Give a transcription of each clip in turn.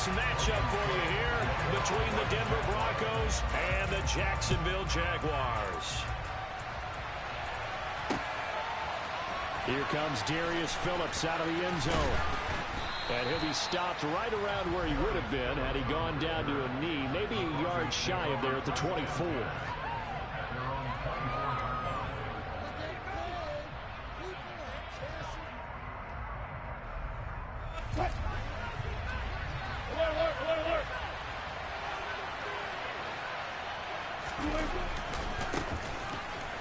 next matchup for you here between the Denver Broncos and the Jacksonville Jaguars. Here comes Darius Phillips out of the end zone. And he'll be stopped right around where he would have been had he gone down to a knee, maybe a yard shy of there at the 24.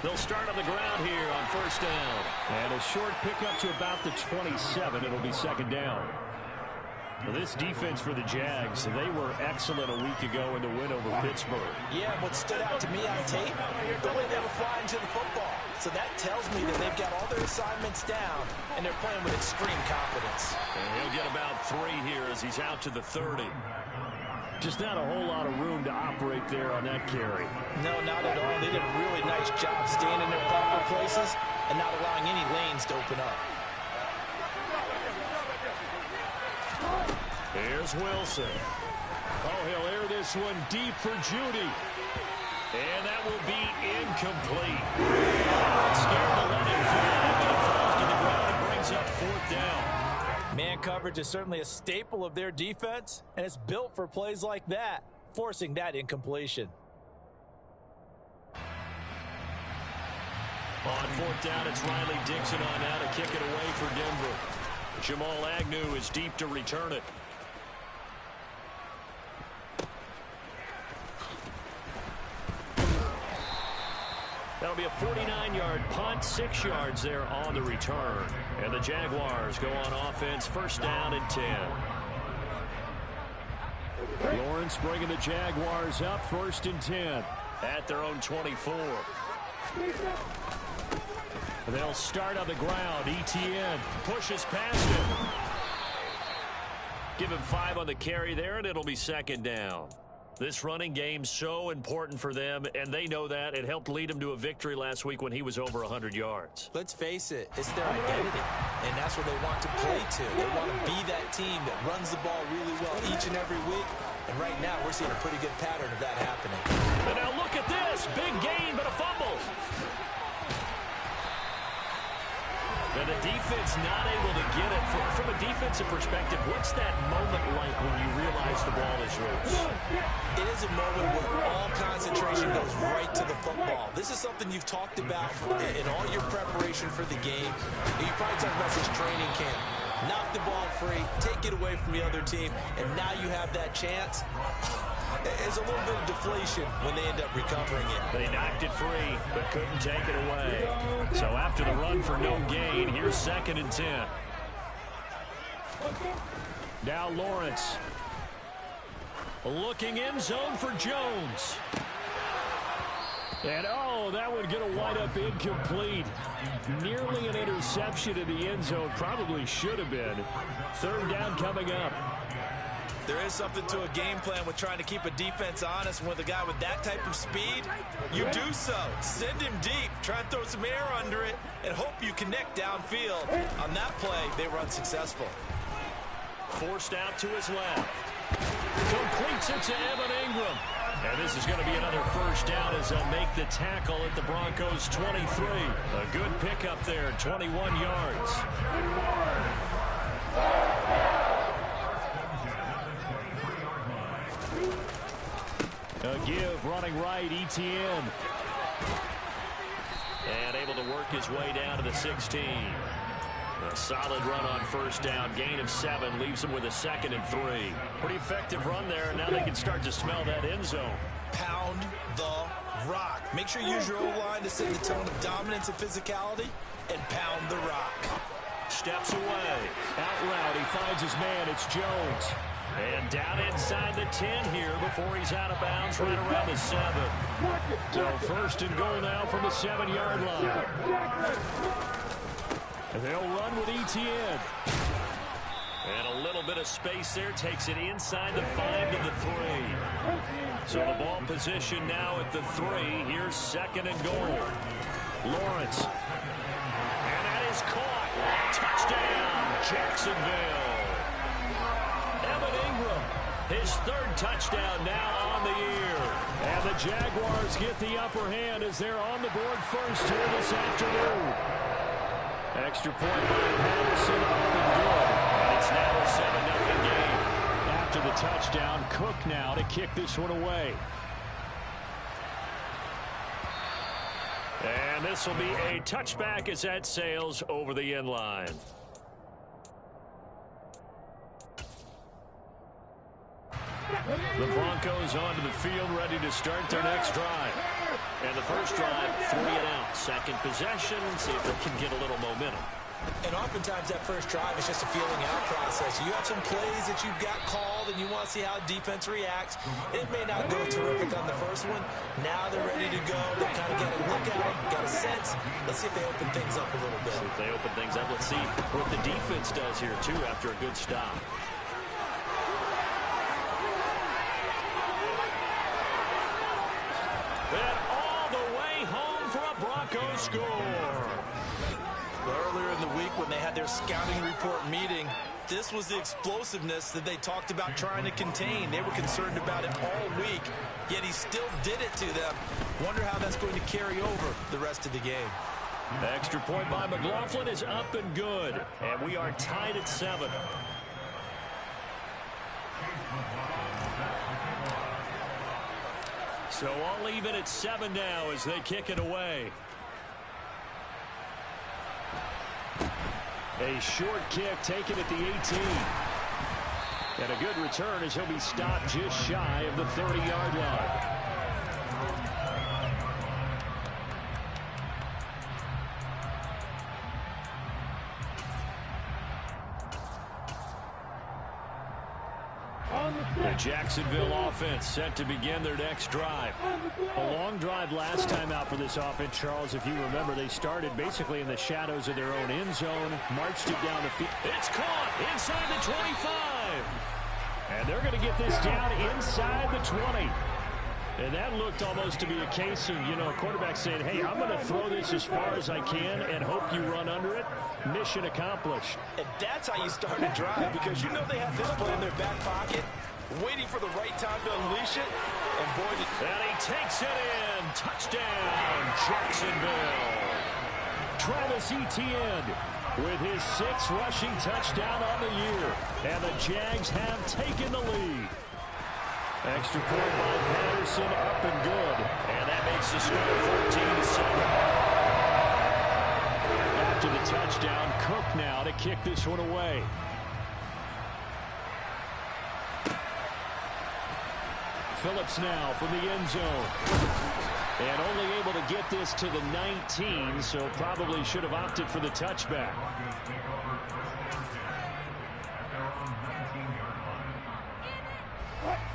They'll start on the ground here on first down. And a short pickup to about the 27. It'll be second down. Well, this defense for the Jags, they were excellent a week ago in the win over Pittsburgh. Yeah, what stood out to me on tape, the way they were flying to the football. So that tells me that they've got all their assignments down, and they're playing with extreme confidence. And he'll get about 3 here as he's out to the 30. Just not a whole lot of room to operate there on that carry. No, not at all. They did a really nice job staying in their proper places and not allowing any lanes to open up. Here's Wilson. Oh, he'll air this one deep for Judy. And that will be incomplete. Scared to let it fly, but it falls to the ground and brings up fourth down. Man coverage is certainly a staple of their defense, and it's built for plays like that, forcing that incompletion. On fourth down, it's Riley Dixon on now to kick it away for Denver. Jamal Agnew is deep to return it. That'll be a 49-yard punt, 6 yards there on the return. And the Jaguars go on offense, first down and 10. Lawrence bringing the Jaguars up, first and 10 at their own 24. They'll start on the ground. Etienne pushes past him. Give him 5 on the carry there, and it'll be second down. This running game so important for them, and they know that. It helped lead them to a victory last week when he was over 100 yards. Let's face it, it's their identity, and that's what they want to play to. They want to be that team that runs the ball really well each and every week, and right now we're seeing a pretty good pattern of that happening. And now look at this. Big gain, but a fumble. And the defense not able to get it. From a defensive perspective, what's that moment like when you realize the ball is loose? It is a moment where all concentration goes right to the football. This is something you've talked about in all your preparation for the game. You probably talked about this training camp. Knock the ball free, take it away from the other team, and now you have that chance. There's a little bit of deflation when they end up recovering it. They knocked it free, but couldn't take it away. So after the run for no gain, here's second and 10. Now Lawrence. Looking in zone for Jones. And, oh, that would get a wind-up incomplete. Nearly an interception in the end zone. Probably should have been. Third down coming up. There is something to a game plan with trying to keep a defense honest. With a guy with that type of speed, you do so. Send him deep. Try and throw some air under it and hope you connect downfield. On that play, they were unsuccessful. Forced out to his left. Completes it to Evan Ingram. And this is going to be another first down as they'll make the tackle at the Broncos' 23. A good pickup there, 21 yards. A give, running right, Etienne. And able to work his way down to the 16. A solid run on first down, gain of 7, leaves him with a second and 3. Pretty effective run there, and now they can start to smell that end zone. Pound the rock. Make sure you use your O-line to set the tone of dominance and physicality, and pound the rock. Steps away. Out route, he finds his man, it's Jones. And down inside the 10 here before he's out of bounds right around the 7. So first and goal now from the 7-yard line. And they'll run with Etienne. And a little bit of space there takes it inside the 5 to the 3. So the ball position now at the 3. Here's second and goal. Lawrence. And that is caught. Touchdown, Jacksonville. Evan Ingram His third touchdown now on the year. And the Jaguars get the upper hand as they're on the board first here this afternoon. Extra point by Patterson, up and good. And it's now a 7-0 game. After the touchdown, Cook now to kick this one away. And this will be a touchback as that sails over the end line. The Broncos onto the field, ready to start their next drive. And the first drive, 3 and out. Second possession, see if they can get a little momentum. And oftentimes that first drive is just a feeling out process. You have some plays that you've got called and you want to see how defense reacts. It may not go terrific on the first one. Now they're ready to go. They kind of got a look at them, got a sense. Let's see if they open things up a little bit. If they open things up, let's see what the defense does here, too, after a good stop. And all the way home for a Broncos score. Earlier in the week when they had their scouting report meeting, this was the explosiveness that they talked about trying to contain. They were concerned about it all week, yet he still did it to them. Wonder how that's going to carry over the rest of the game. The extra point by McLaughlin is up and good, and we are tied at 7. So all even at 7 now as they kick it away. A short kick taken at the 18. And a good return as he'll be stopped just shy of the 30-yard line. The Jacksonville offense set to begin their next drive. A long drive last time out for this offense, Charles. If you remember, they started basically in the shadows of their own end zone, marched it down the field. It's caught inside the 25. And they're going to get this down inside the 20. And that looked almost to be a case of, a quarterback saying, hey, I'm going to throw this as far as I can and hope you run under it. Mission accomplished. And that's how you start a drive, because they have this play in their back pocket, waiting for the right time to unleash it. And boy, and he takes it in. Touchdown, Jacksonville. Travis Etienne with his 6th rushing touchdown on the year. And the Jags have taken the lead. Extra point by Patterson, up and good. And that makes the score 14-7. After the touchdown, Cook now to kick this one away. Phillips now from the end zone. And only able to get this to the 19, so probably should have opted for the touchback.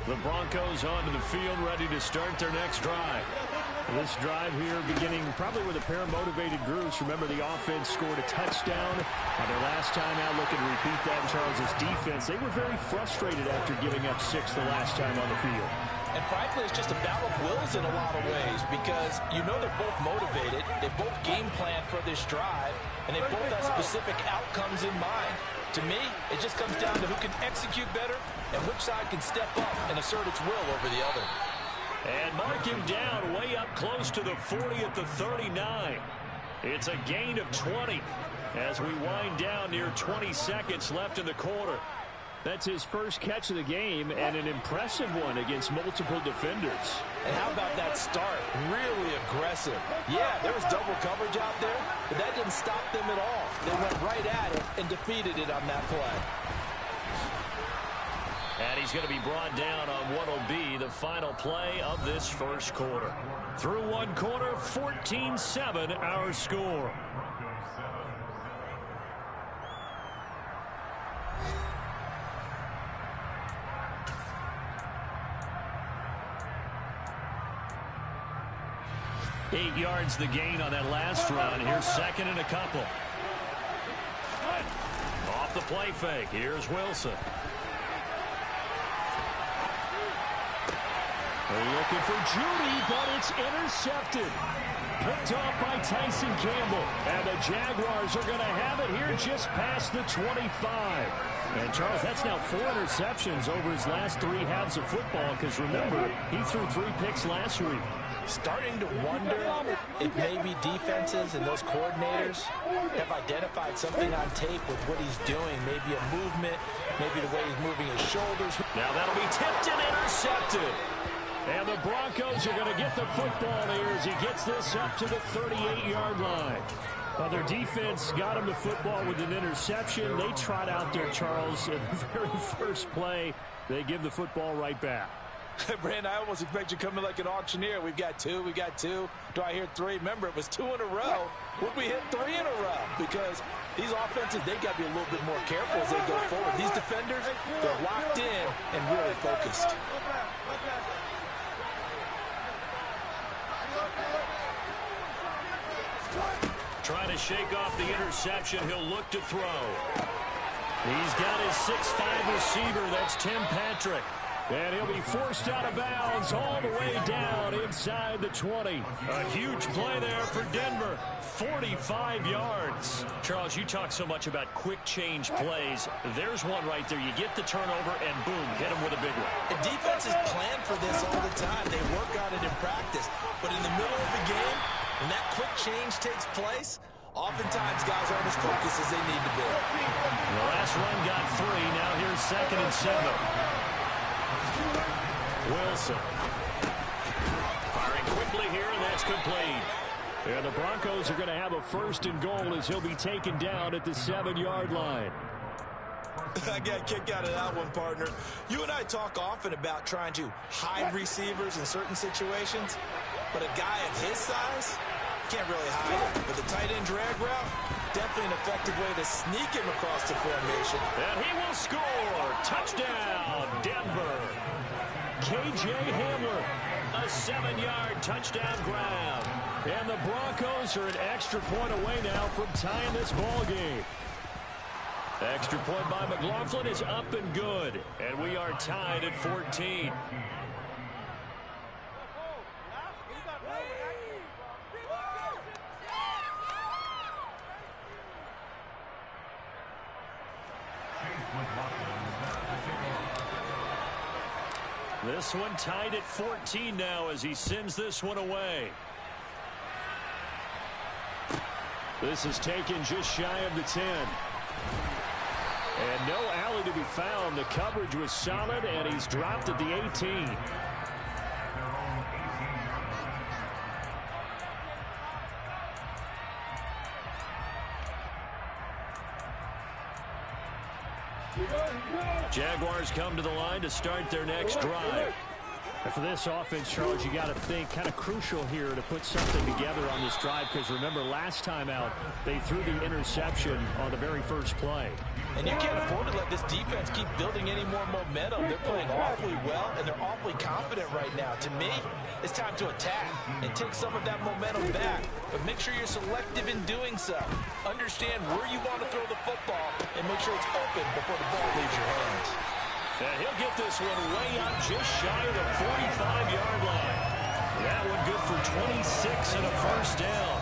The Broncos onto the field, ready to start their next drive. This drive here beginning probably with a pair of motivated groups. Remember, the offense scored a touchdown on their last time out. Looking to repeat that in Charles's defense. They were very frustrated after giving up 6 the last time on the field. And frankly, it's just a battle of wills in a lot of ways, because they're both motivated. They both game plan for this drive, and they both have specific outcomes in mind. To me, it just comes down to who can execute better and which side can step up and assert its will over the other. And mark him down way up close to the 40 at the 39. It's a gain of 20 as we wind down near 20 seconds left in the quarter. That's his first catch of the game, and an impressive one against multiple defenders. And how about that start? Really aggressive. Yeah, there was double coverage out there, but that didn't stop them at all. They went right at it and defeated it on that play. And he's going to be brought down on what will be the final play of this first quarter. Through one quarter, 14-7 our score. Eight yards the gain on that last run. Here's second and a couple. Off the play fake. Here's Wilson. Looking for Judy, but it's intercepted. Picked off by Tyson Campbell. And the Jaguars are going to have it here just past the 25. And, Charles, that's now 4 interceptions over his last 3 halves of football because, remember, he threw 3 picks last week. Starting to wonder if maybe defenses and those coordinators have identified something on tape with what he's doing. Maybe a movement, maybe the way he's moving his shoulders. Now that'll be tipped and intercepted. And the Broncos are going to get the football here as he gets this up to the 38-yard line. Well, their defense got him the football with an interception. They trot out there, Charles, in the very first play. They give the football right back. Brandon, I almost expect you coming like an auctioneer. We've got 2, we got 2. Do I hear 3? Remember, it was 2 in a row. Would we hit 3 in a row? Because these offenses, they got to be a little bit more careful as they go forward. These defenders, they're locked in and really focused. Trying to shake off the interception. He'll look to throw. He's got his 6'5" receiver. That's Tim Patrick. And he'll be forced out of bounds all the way down inside the 20. A huge play there for Denver. 45 yards. Charles, you talk so much about quick change plays. There's one right there. You get the turnover and boom, hit him with a big one. And defenses plan for this all the time. They work on it in practice. But in the middle of the game, when that quick change takes place, oftentimes guys aren't as focused as they need to be. The last run got 3. Now here's 2nd and 7. Wilson. Firing quickly here, and that's complete. And the Broncos are going to have a 1st and goal as he'll be taken down at the 7-yard line. I got a kick out of that one, partner. You and I talk often about trying to hide receivers in certain situations, but a guy of his size can't really hide it. With a tight end drag route, definitely an effective way to sneak him across the formation. And he will score. Touchdown, Denver. K.J. Hamler, a 7-yard touchdown grab. And the Broncos are an extra point away now from tying this ball game. Extra point by McLaughlin is up and good. And we are tied at 14. This one tied at 14 now as he sends this one away. This is taken just shy of the 10. And no alley to be found. The coverage was solid, and he's dropped at the 18. Jaguars come to the line to start their next drive. And for this offense, Charles, you got to think kind of crucial here to put something together on this drive because remember last time out they threw the interception on the very first play. And you can't afford to let this defense keep building any more momentum. They're playing awfully well, and they're awfully confident right now. To me, it's time to attack and take some of that momentum back. But make sure you're selective in doing so. Understand where you want to throw the football and make sure it's open before the ball leaves your hands. And he'll get this one way up just shy of the 45-yard line. That one good for 26 and a 1st down.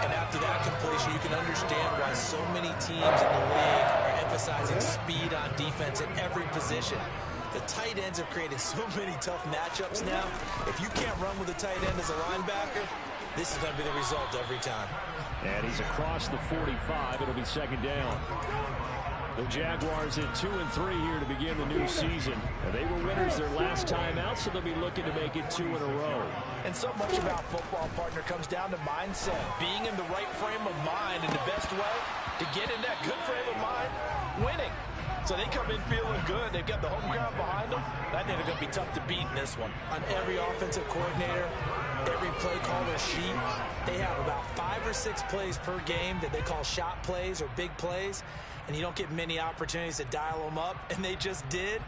And after that completion, you can understand why so many teams in the league are emphasizing speed on defense at every position. The tight ends have created so many tough matchups now. If you can't run with a tight end as a linebacker, this is going to be the result every time. And he's across the 45. It'll be 2nd down. The Jaguars at 2-3 here to begin the new season. And they were winners their last time out, so they'll be looking to make it 2 in a row. And so much about football, partner, comes down to mindset. Being in the right frame of mind, and the best way to get in that good frame of mind, winning. So they come in feeling good. They've got the home crowd behind them. I think they're going to be tough to beat in this one. On every offensive coordinator, every play caller sheet, they have about 5 or 6 plays per game that they call shot plays or big plays. And you don't get many opportunities to dial them up. And they just did.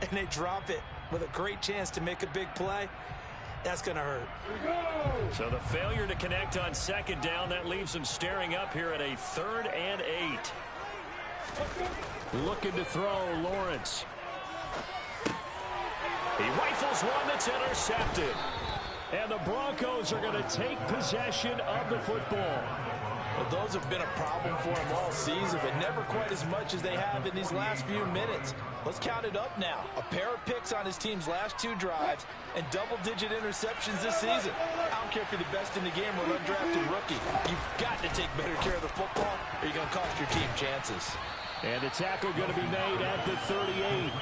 And they drop it with a great chance to make a big play. That's going to hurt. So the failure to connect on 2nd down, that leaves them staring up here at a 3rd and 8. Looking to throw, Lawrence. He rifles one that's intercepted. And the Broncos are going to take possession of the football. Well, those have been a problem for him all season, but never quite as much as they have in these last few minutes. Let's count it up now. A pair of picks on his team's last 2 drives and double-digit interceptions this season. I don't care if you're the best in the game or an undrafted rookie. You've got to take better care of the football or you're going to cost your team chances. And the tackle going to be made at the 38.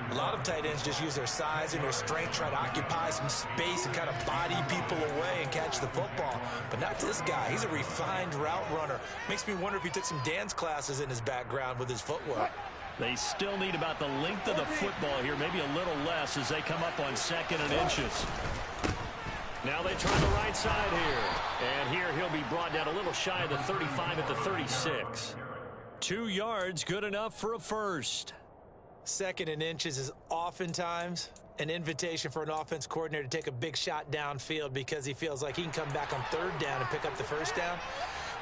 A lot of tight ends just use their size and their strength, try to occupy some space and kind of body people away and catch the football. But not this guy. He's a refined route runner. Makes me wonder if he took some dance classes in his background with his footwork. They still need about the length of the football here, maybe a little less as they come up on 2nd and inches. Now they try the right side here. And here he'll be brought down a little shy of the 35 at the 36. 2 yards, good enough for a first. 2nd and inches is oftentimes an invitation for an offense coordinator to take a big shot downfield because he feels like he can come back on 3rd down and pick up the 1st down.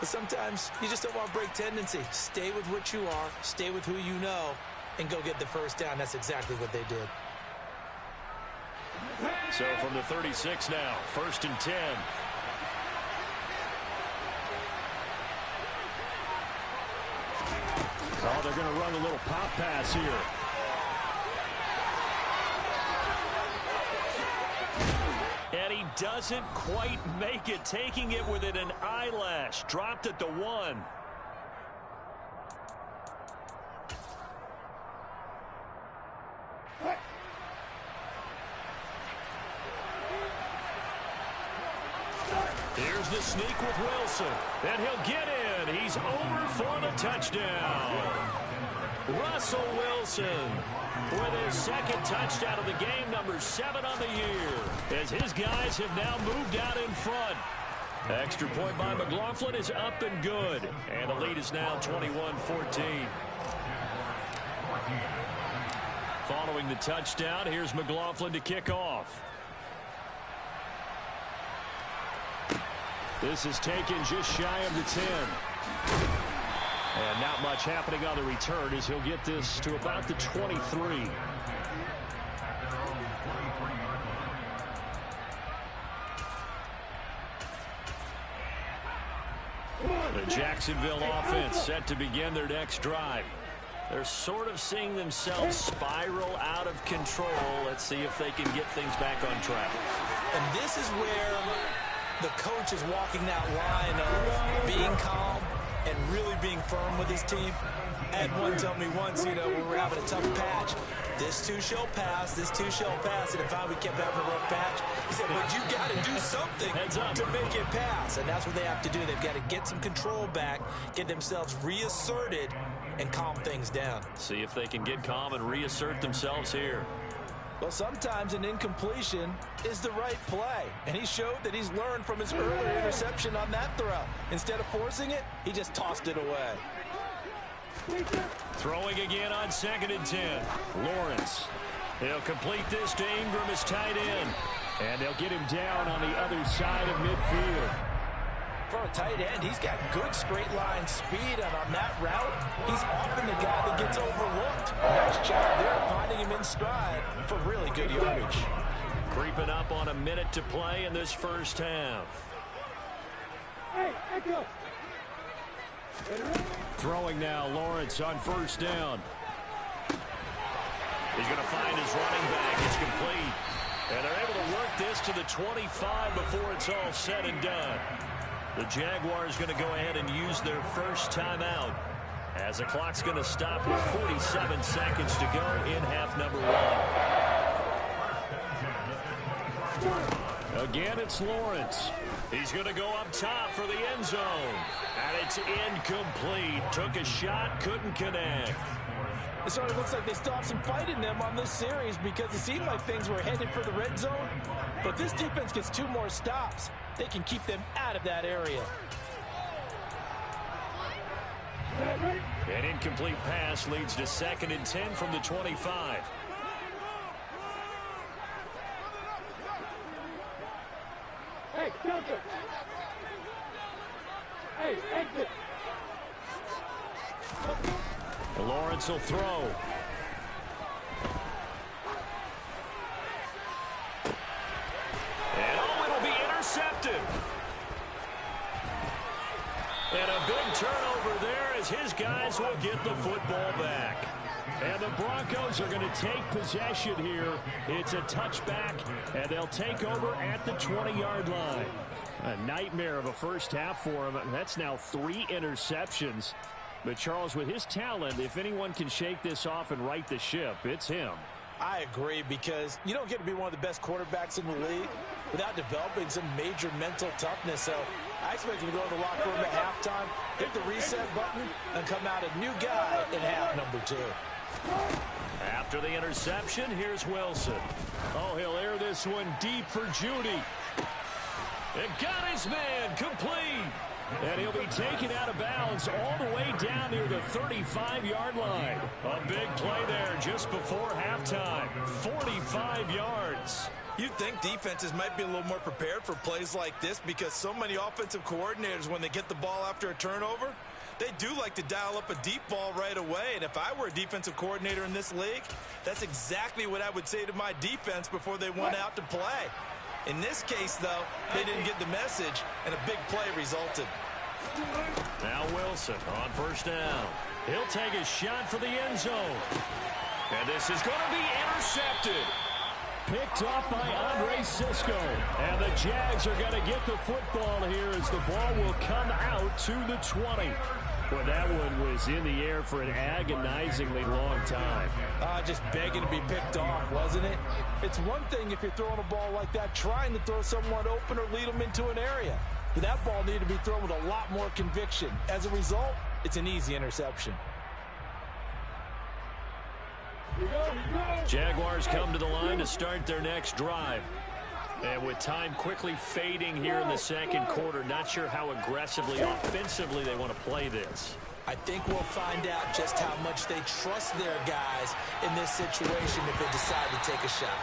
But sometimes you just don't want to break tendency. Stay with what you are, stay with who you know, and go get the 1st down. That's exactly what they did. So from the 36 now, 1st and 10. Oh, they're going to run a little pop pass here. And he doesn't quite make it, taking it within an eyelash. Dropped at the 1. Here's the sneak with Wilson. And he'll get in. He's over for the touchdown. Russell Wilson with his 2nd touchdown of the game, number 7 on the year, as his guys have now moved out in front. Extra point by McLaughlin is up and good, and the lead is now 21-14. Following the touchdown, here's McLaughlin to kick off. This is taken just shy of the 10. And not much happening on the return as he'll get this to about the 23. The Jacksonville offense set to begin their next drive. They're sort of seeing themselves spiral out of control. Let's see if they can get things back on track. And this is where the coach is walking that line of being calm and really being firm with his team. I had one tell me once, we were having a tough patch. This too shall pass, this too shall pass. And if we kept having a rough patch, he said, but you got to do something to make it pass. And that's what they have to do. They've got to get some control back, get themselves reasserted, and calm things down. See if they can get calm and reassert themselves here. Well, sometimes an incompletion is the right play. And he showed that he's learned from his earlier interception on that throw. Instead of forcing it, he just tossed it away. Throwing again on 2nd and 10. Lawrence. He'll complete this to Ingram, his tight end. And they'll get him down on the other side of midfield. For a tight end, he's got good straight line speed, and on that route, he's often the guy that gets overlooked. Nice job there, finding him in stride for really good yardage. Creeping up on a minute to play in this first half. Throwing now, Lawrence on 1st down. He's going to find his running back. It's complete. And they're able to work this to the 25 before it's all said and done. The Jaguars going to go ahead and use their first timeout as the clock's going to stop with 47 seconds to go in half number 1. Again, it's Lawrence. He's going to go up top for the end zone. And it's incomplete. Took a shot, couldn't connect. It sort of looks like they still have some fight in them on this series because it seemed like things were headed for the red zone. But this defense gets 2 more stops. They can keep them out of that area. An incomplete pass leads to 2nd and 10 from the 25. Hey, Delta! Hey, exit! Lawrence will throw. his guys will get the football back. And the Broncos are going to take possession here. It's a touchback, and they'll take over at the 20-yard line. A nightmare of a first half for him. That's now 3 interceptions. But, Charles, with his talent, if anyone can shake this off and right the ship, it's him. I agree, because you don't get to be one of the best quarterbacks in the league without developing some major mental toughness. So I expect him to go to the locker room at halftime, hit the reset button, and come out a new guy in half number 2. After the interception, here's Wilson. Oh, he'll air this one deep for Judy. It got his man complete. And he'll be taken out of bounds all the way down near the 35-yard line. A big play there just before halftime. 45 yards. You'd think defenses might be a little more prepared for plays like this, because so many offensive coordinators, when they get the ball after a turnover, they do like to dial up a deep ball right away. And if I were a defensive coordinator in this league, that's exactly what I would say to my defense before they went out to play. In this case, though, they didn't get the message, and a big play resulted. Now Wilson on first down. He'll take a shot for the end zone. And this is going to be intercepted. Picked off by Andre Cisco. And the Jags are going to get the football here as the ball will come out to the 20. Well, that one was in the air for an agonizingly long time. Just begging to be picked off, wasn't it? It's one thing if you're throwing a ball like that, trying to throw someone open or lead them into an area. But that ball needed to be thrown with a lot more conviction. As a result, it's an easy interception. Jaguars come to the line to start their next drive. And with time quickly fading here in the second quarter, not sure how aggressively, offensively they want to play this. I think we'll find out just how much they trust their guys in this situation if they decide to take a shot.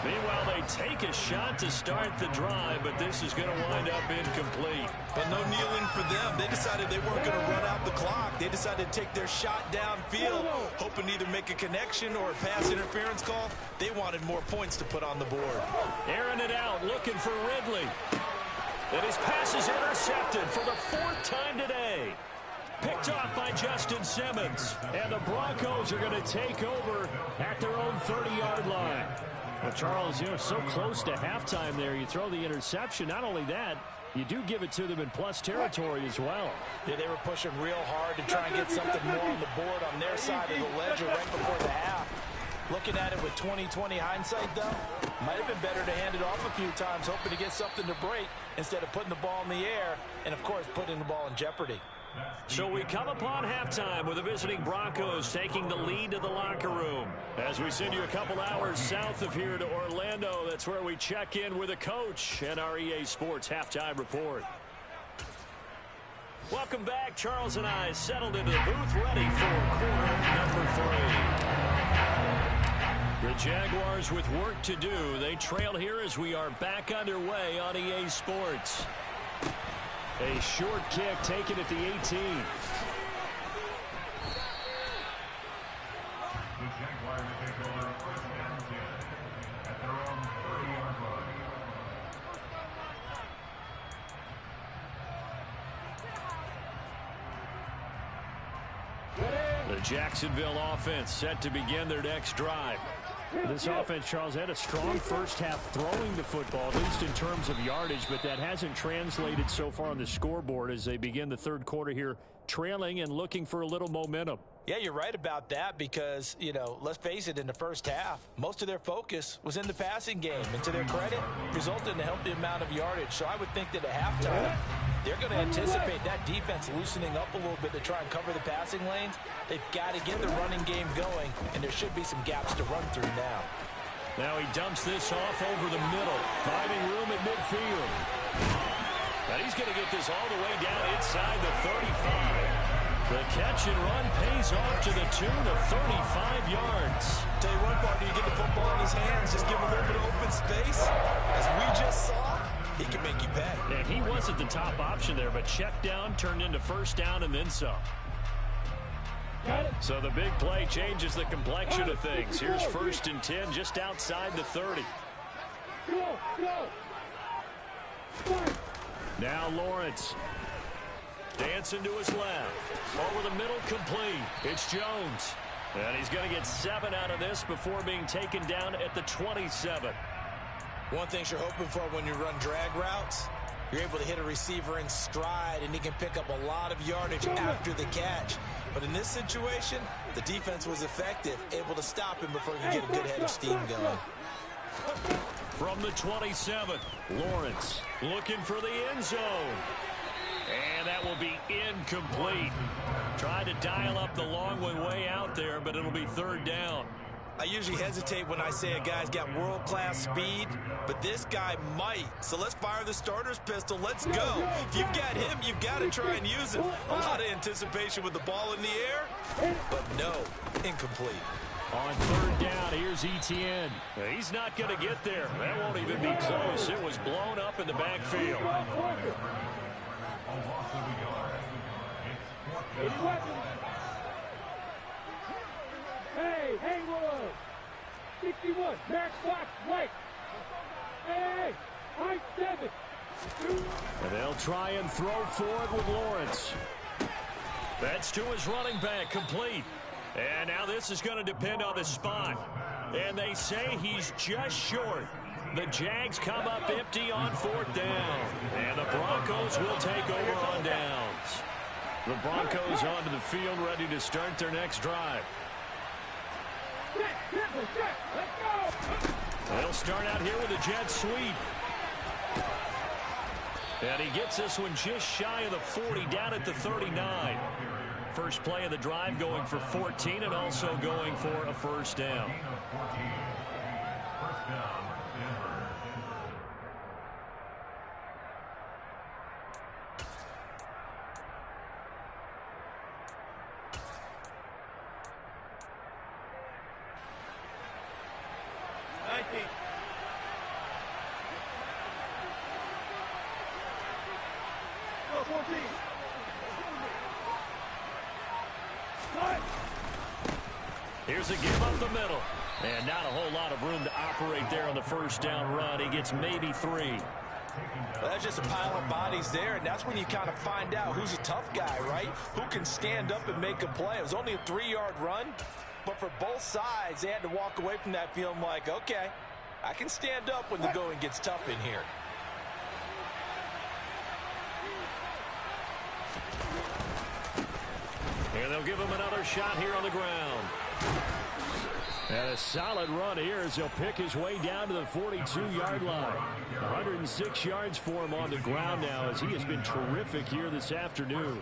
Meanwhile, they take a shot to start the drive, but this is going to wind up incomplete. And no kneeling for them. They decided they weren't going to run out the clock. They decided to take their shot downfield, hoping to either make a connection or a pass interference call. They wanted more points to put on the board. Airing it out, looking for Ridley. And his pass is intercepted for the 4th time today. Picked off by Justin Simmons. And the Broncos are going to take over at their own 30-yard line. Well, Charles, so close to halftime there. You throw the interception. Not only that, you do give it to them in plus territory as well. Yeah, they were pushing real hard to try and get something more on the board on their side of the ledger right before the half. Looking at it with 20/20 hindsight, though, might have been better to hand it off a few times, hoping to get something to break instead of putting the ball in the air and, of course, putting the ball in jeopardy. So we come upon halftime with the visiting Broncos taking the lead to the locker room. As we send you a couple hours south of here to Orlando, that's where we check in with a coach and our EA Sports Halftime Report. Welcome back. Charles and I settled into the booth ready for quarter number 3. The Jaguars with work to do. They trail here as we are back underway on EA Sports. A short kick taken at the 18. The Jaguars take over first and 10 at their own 30-yard line. The Jacksonville offense set to begin their next drive. This offense, Charles, had a strong first half throwing the football, at least in terms of yardage, but that hasn't translated so far on the scoreboard as they begin the third quarter here, trailing and looking for a little momentum. Yeah, you're right about that because, let's face it, in the first half, most of their focus was in the passing game. And to their credit, resulted in a healthy amount of yardage. So I would think that at halftime, they're going to anticipate that defense loosening up a little bit to try and cover the passing lanes. They've got to get the running game going, and there should be some gaps to run through now. Now he dumps this off over the middle, finding room at midfield. And he's going to get this all the way down inside the 35. The catch and run pays off to the tune of 35 yards. Tell you what, partner, you get the football in his hands, just give him a little bit of open space. As we just saw, he can make you pay. And he wasn't the top option there, but check down turned into first down and then some. So the big play changes the complexion of things. Here's 1st and 10 just outside the 30. Now Lawrence. Dancing to his left. Over the middle, complete. It's Jones. And he's going to get 7 out of this before being taken down at the 27. One thing you're hoping for when you run drag routes, you're able to hit a receiver in stride, and he can pick up a lot of yardage after the catch. But in this situation, the defense was effective, able to stop him before he could get a good head of steam going. From the 27, Lawrence looking for the end zone. And that will be incomplete. Tried to dial up the long one way out there, but it'll be 3rd down. I usually hesitate when I say a guy's got world-class speed, but this guy might. So let's fire the starter's pistol. Let's go. If you've got him, you've got to try and use it. A lot of anticipation with the ball in the air, but no, incomplete. On 3rd down, here's Etienne. He's not going to get there. That won't even be close. It was blown up in the backfield. Hey, Haywood! 61, back box, right! Hey, high 7! And they'll try and throw forward with Lawrence. That's to his running back, complete. And now this is going to depend on the spot. And they say he's just short. The Jags come up empty on 4th down. And the Broncos will take over on downs. The Broncos onto the field ready to start their next drive. They'll start out here with a jet sweep. And he gets this one just shy of the 40, down at the 39. First play of the drive going for 14 and also going for a 1st down. Here's a give up the middle. And not a whole lot of room to operate there on the 1st down run. He gets maybe 3. Well, that's just a pile of bodies there, and that's when you kind of find out who's a tough guy, right? Who can stand up and make a play. It was only a 3-yard run, but for both sides, they had to walk away from that feeling like, okay, I can stand up when the going gets tough in here. And they'll give him another shot here on the ground. And a solid run here as he'll pick his way down to the 42-yard line. 106 yards for him on the ground now as he has been terrific here this afternoon.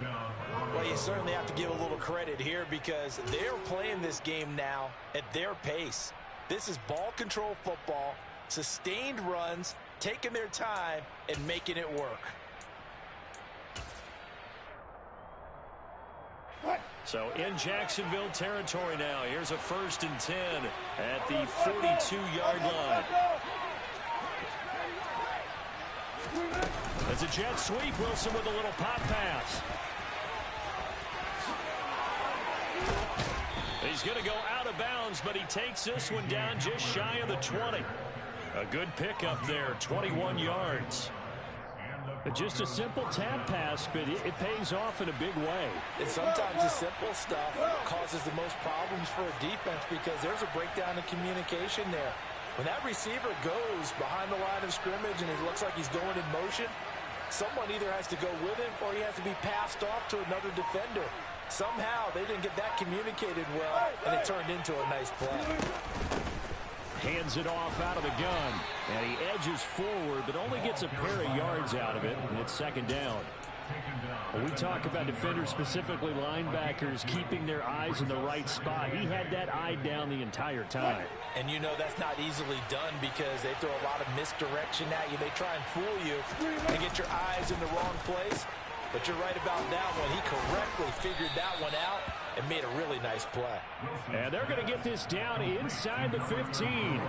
Well, you certainly have to give a little credit here because they're playing this game now at their pace. This is ball control football, sustained runs, taking their time, and making it work. So in Jacksonville territory now. Here's a 1st and 10 at the 42-yard line. It's a jet sweep. Wilson with a little pop pass. He's going to go out of bounds, but he takes this one down just shy of the 20. A good pickup there, 21 yards. Just a simple tap pass, but it pays off in a big way. And sometimes the simple stuff causes the most problems for a defense because there's a breakdown in communication there. When that receiver goes behind the line of scrimmage and it looks like he's going in motion, someone either has to go with him or he has to be passed off to another defender. Somehow they didn't get that communicated well, and it turned into a nice play. Hands it off out of the gun. And he edges forward, but only gets a pair of yards out of it, and it's 2nd down. When we talk about defenders, specifically linebackers, keeping their eyes in the right spot, he had that eye down the entire time. And you know that's not easily done because they throw a lot of misdirection at you. They try and fool you and get your eyes in the wrong place. But you're right about that one. He correctly figured that one out and made a really nice play. And they're going to get this down inside the 15.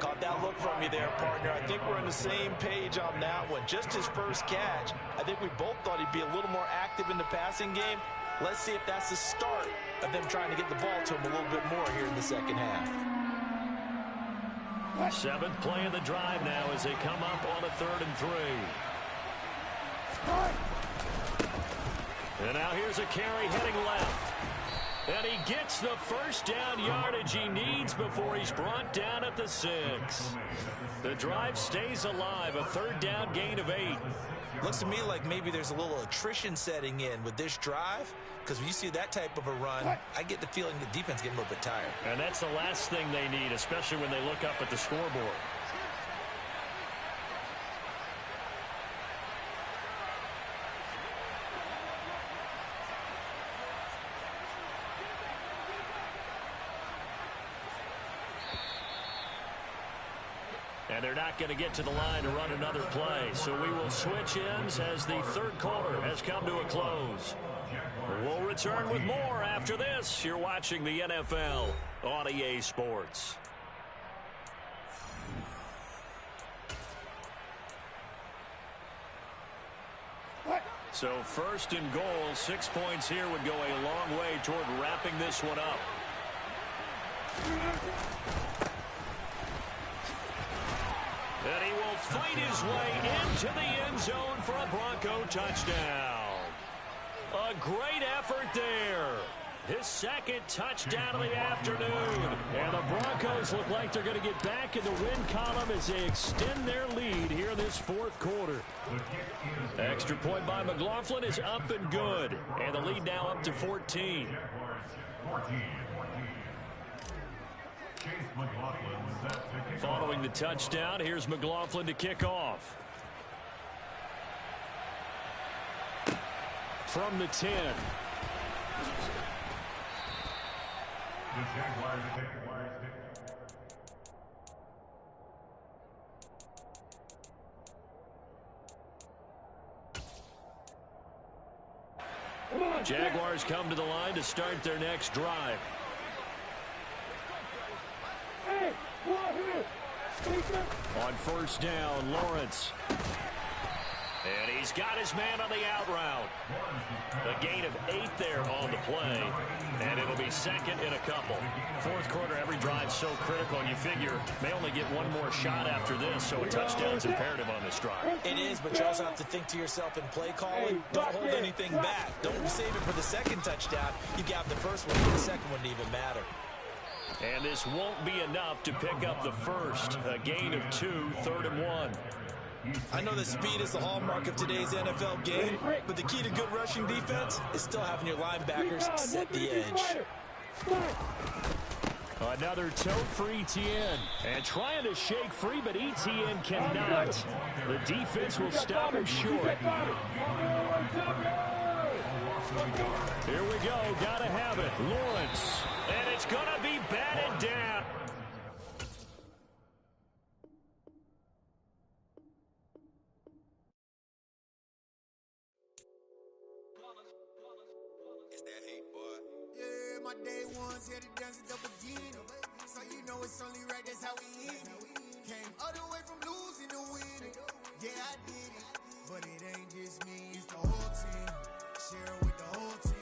Caught that look from you there, partner. I think we're on the same page on that one. Just his first catch. I think we both thought he'd be a little more active in the passing game. Let's see if that's the start of them trying to get the ball to him a little bit more here in the second half. 7th play of the drive now as they come up on a 3rd and 3. And now here's a carry heading left. And he gets the first down yardage he needs before he's brought down at the 6. The drive stays alive, a third down gain of 8. Looks to me like maybe there's a little attrition setting in with this drive, because when you see that type of a run, I get the feeling the defense getting a little bit tired. And that's the last thing they need, especially when they look up at the scoreboard. And they're not going to get to the line to run another play. So we will switch ends as the third quarter has come to a close. We'll return with more after this. You're watching the NFL on EA Sports. So first and goal, 6 points here would go a long way toward wrapping this one up. And he will fight his way into the end zone for a Bronco touchdown. A great effort there. His second touchdown of the afternoon. And the Broncos look like they're going to get back in the win column as they extend their lead here in this fourth quarter. Extra point by McLaughlin is up and good. And the lead now up to 14. Following the touchdown, here's McLaughlin to kick off. From the 10. Jaguars come to the line to start their next drive. On first down, Lawrence. And he's got his man on the out route. A gain of 8 there on the play. And it'll be second in a couple. Fourth quarter, every drive's so critical. And you figure may only get one more shot after this, so a touchdown's imperative on this drive. It is, but you also have to think to yourself in play calling, don't hold anything back. Don't save it for the second touchdown. You got the first one, but the second one didn't even matter. And this won't be enough to pick up the first. A gain of 2, 3rd and 1. I know that speed is the hallmark of today's NFL game, but the key to good rushing defense is still having your linebackers set the edge. Another tote for Etienne. And trying to shake free, but Etienne cannot. The defense will stop him short. Here we go. Gotta have it. Lawrence. And it's going to be batted down. It's that hate, boy. Yeah, my day ones here to dance at the beginning. So you know it's only right, that's how we end it. Came all the way from losing to winning. Yeah, I did it. But it ain't just me, it's the whole team. Share it with the whole team.